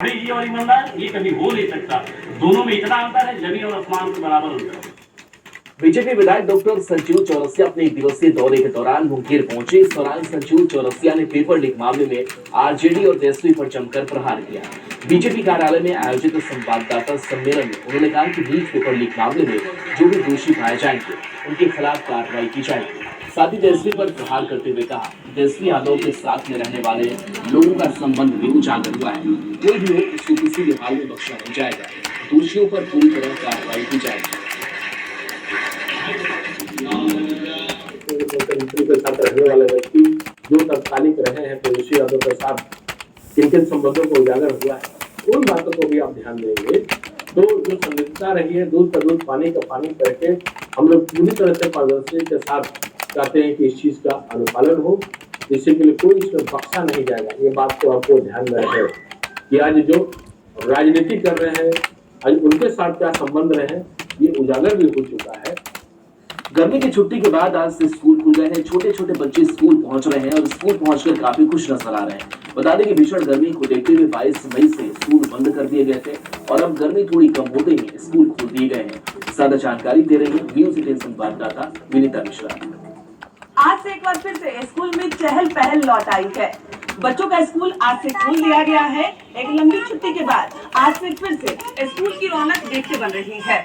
ये और ईमानदार ये कभी हो नहीं सकता। दोनों में इतना अंतर है, जमीन और आसमान के बराबर अंतर है। बीजेपी विधायक डॉक्टर संजीव चौरसिया अपने एक दिवसीय दौरे के दौरान मुंगेर पहुंचे। इस दौरान संजीव चौरसिया ने पेपर लीक मामले में आरजेडी और तेजस्वी पर जमकर प्रहार किया। बीजेपी कार्यालय में आयोजित संवाददाता सम्मेलन में उन्होंने कहा कि नीट पेपर लीक मामले में जो भी दोषी पाए जाएंगे उनके खिलाफ कार्रवाई की जाएगी। साथ ही तेजस्वी पर प्रहार करते हुए कहा, तेजस्वी यादव के साथ में रहने वाले लोगों का संबंध भी उजागर हुआ है। कोई भी लोग उसको किसी भी हाल में बख्शा नहीं जाएगा। दोषियों पर पूरी तरह कार्रवाई की जाएगी। मुख्यमंत्री के साथ रहने वाले व्यक्ति जो तत्कालिक रहे हैं तेजस्वी यादव के साथ किन किन संबंधों को उजागर हुआ है, उन बातों को भी आप ध्यान देंगे तो जो संदिग्धता रही है दूध का दूध पानी का पानी करके हम लोग पूरी तरह से पारदर्शी के साथ चाहते हैं कि इस चीज का अनुपालन हो, जिससे के लिए कोई इसमें बख्शा नहीं जाएगा। ये बात को आपको ध्यान में रहे कि आज जो राजनीति कर रहे हैं आज उनके साथ क्या संबंध रहे ये उजागर भी हो चुका है। गर्मी की छुट्टी के बाद आज से स्कूल खुल गए हैं। छोटे छोटे बच्चे स्कूल पहुंच रहे हैं और स्कूल पहुंचकर काफी खुश नजर आ रहे हैं। बता दें कि भीषण गर्मी को देखते हुए 22 मई से स्कूल बंद कर दिए गए थे और अब गर्मी थोड़ी कम होते ही स्कूल खोल दिए गए हैं। ज्यादा जानकारी दे रही है न्यूज़ 18 संवाददाता विनीता मिश्रा। आज से एक बार फिर से स्कूल में चहल पहल लौट आई है। बच्चों का स्कूल आज से खोल दिया गया है। एक लंबी छुट्टी के बाद आज से फिर से स्कूल की रौनक देखते बन रही है।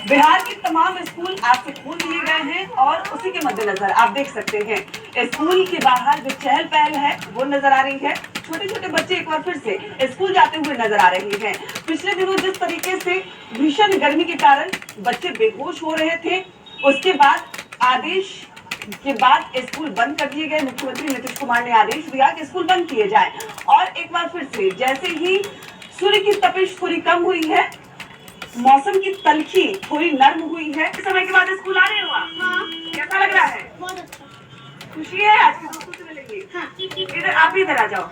बिहार के तमाम स्कूल आज से खोल दिए गए हैं और उसी के मद्देनजर आप देख सकते हैं स्कूल के बाहर जो चहल पहल है वो नजर आ रही है। छोटे छोटे बच्चे एक बार फिर से स्कूल जाते हुए नजर आ रहे हैं। पिछले दिनों जिस तरीके से भीषण गर्मी के कारण बच्चे बेहोश हो रहे थे, उसके बाद आदेश के बाद स्कूल बंद कर दिए गए। मुख्यमंत्री नीतीश कुमार ने आदेश दिया कि स्कूल बंद किए जाए और एक बार फिर से जैसे ही सूर्य की तपिश थोड़ी कम हुई है, मौसम की तलखी थोड़ी नर्म हुई है, इस समय के बाद स्कूल आ रहे हो आप? हाँ। कैसा लग रहा है? बहुत अच्छा। खुशी है आज के दोस्तों से मिलेंगे? हाँ। इधर आप भी इधर आ जाओ।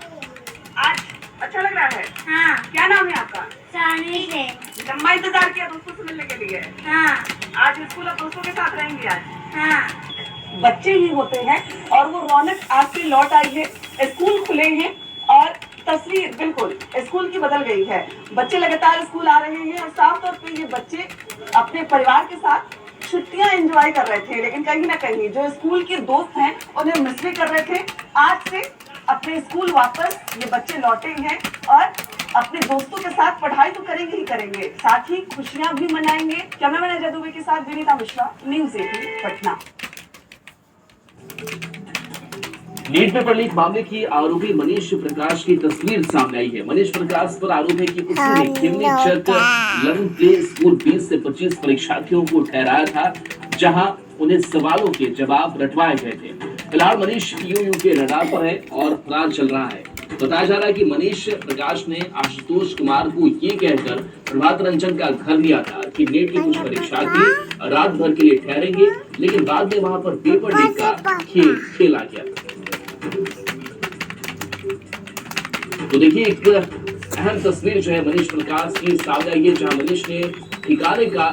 आज अच्छा लग रहा है? हाँ। क्या नाम है आपका? सानिश है। लंबा इंतजार किया दोस्तों से मिलने के लिए? हाँ। आज स्कूल आप दोस्तों के साथ रहेंगे आज? हाँ। बच्चे ही होते हैं और वो रौनक आज से लौट आई है। स्कूल खुले हैं और तस्वीर बिल्कुल स्कूल की बदल गई है। बच्चे लगातार स्कूल आ रहे हैं और साफ तौर पे ये बच्चे अपने परिवार के साथ छुट्टियां एंजॉय कर रहे थे, लेकिन कहीं ना कहीं जो स्कूल के दोस्त हैं उन्हें मिस भी कर रहे थे। आज से अपने स्कूल वापस ये बच्चे लौटे हैं और अपने दोस्तों के साथ पढ़ाई तो करेंगे ही करेंगे, साथ ही खुशियां भी मनाएंगे। कैमरामैन अजय दुबे के साथ Vinita Mishra, news 18 Patna. NEET paper leak मामले की आरोपी मनीष प्रकाश की तस्वीर सामने आई है। मनीष प्रकाश पर आरोप है कि उसने खिमनीचक लर्न प्ले स्कूल 20 से 25 परीक्षार्थियों को ठहराया था, जहां उन्हें सवालों के जवाब रटवाए गए थे। फिलहाल मनीष यूयू के रडार पर है और फरार चल रहा है। बताया जा रहा है कि मनीष प्रकाश ने आशुतोष कुमार को ये कहकर प्रभात रंजन का घर लिया था कि नीट के कुछ परीक्षार्थी रात भर के लिए ठहरेंगे, लेकिन बाद में वहां पर पेपर लीक का खेल खेला गया। तो देखिए एक अहम तस्वीर जो है मनीष प्रकाश की सामने आई है, जहां मनीष ने ठिकाने का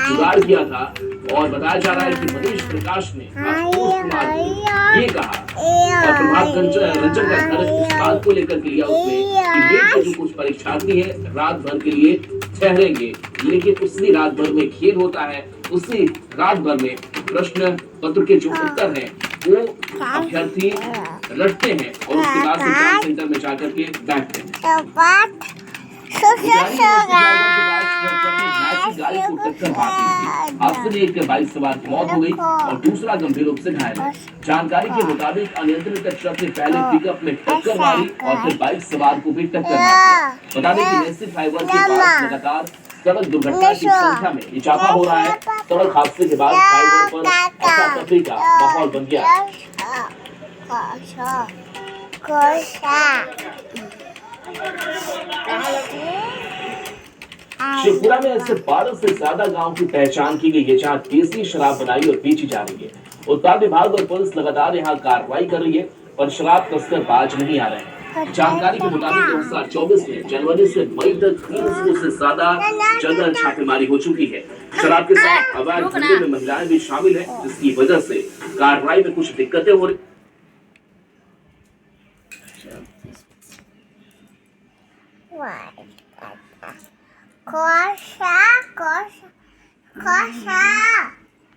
जुगाड़ किया था और बताया जा रहा है कि मनीष प्रकाश ने आशुतोष कुमार को ये कहा और प्रभात रंजन का घर इस बात को लेकर के लिया उसने कि नीट के जो कुछ परीक्षार्थी हैं रात भर के लिए ठहरेंगे, लेकिन उसी रात भर में खेल होता है, उसी रात भर में प्रश्न पत्र के जो उत्तर हैं वो अभ्यर्थी रटते हैं और उसके बाद एग्जाम सेंटर में जाकर के बैठते हैं। हादसे में एक बाइक सवार की मौत हो गई और दूसरा गंभीर रूप से घायल है। जानकारी के मुताबिक अनियंत्रित ट्रक ने पहले पिकअप में टक्कर मारी और फिर बाइक सवार को भी टक्कर मारी। बता दें कि नेसी फाइबर के पास लगातार सड़क दुर्घटना की संख्या में इजाफा हो रहा है। सड़क हादसे के बाद फाइबर पर अफरा-तफरी का माहौल बन गया। शेखपुरा में ऐसे 12 से ज्यादा गांव की पहचान की गई है, जहां देसी शराब बनाई और बेची जा रही है। उत्पाद विभाग और पुलिस लगातार यहां कार्रवाई कर रही है, पर शराब तस्कर बाज नहीं आ रहे हैं। जानकारी के मुताबिक 2024 में जनवरी से मई तक 300 से ज्यादा जगह छापेमारी हो चुकी है। शराब के साथ अवैध धंधे में महिलाएं भी शामिल हैं, जिसकी वजह से कार्रवाई में कुछ दिक्कतें हो रही। Coxa.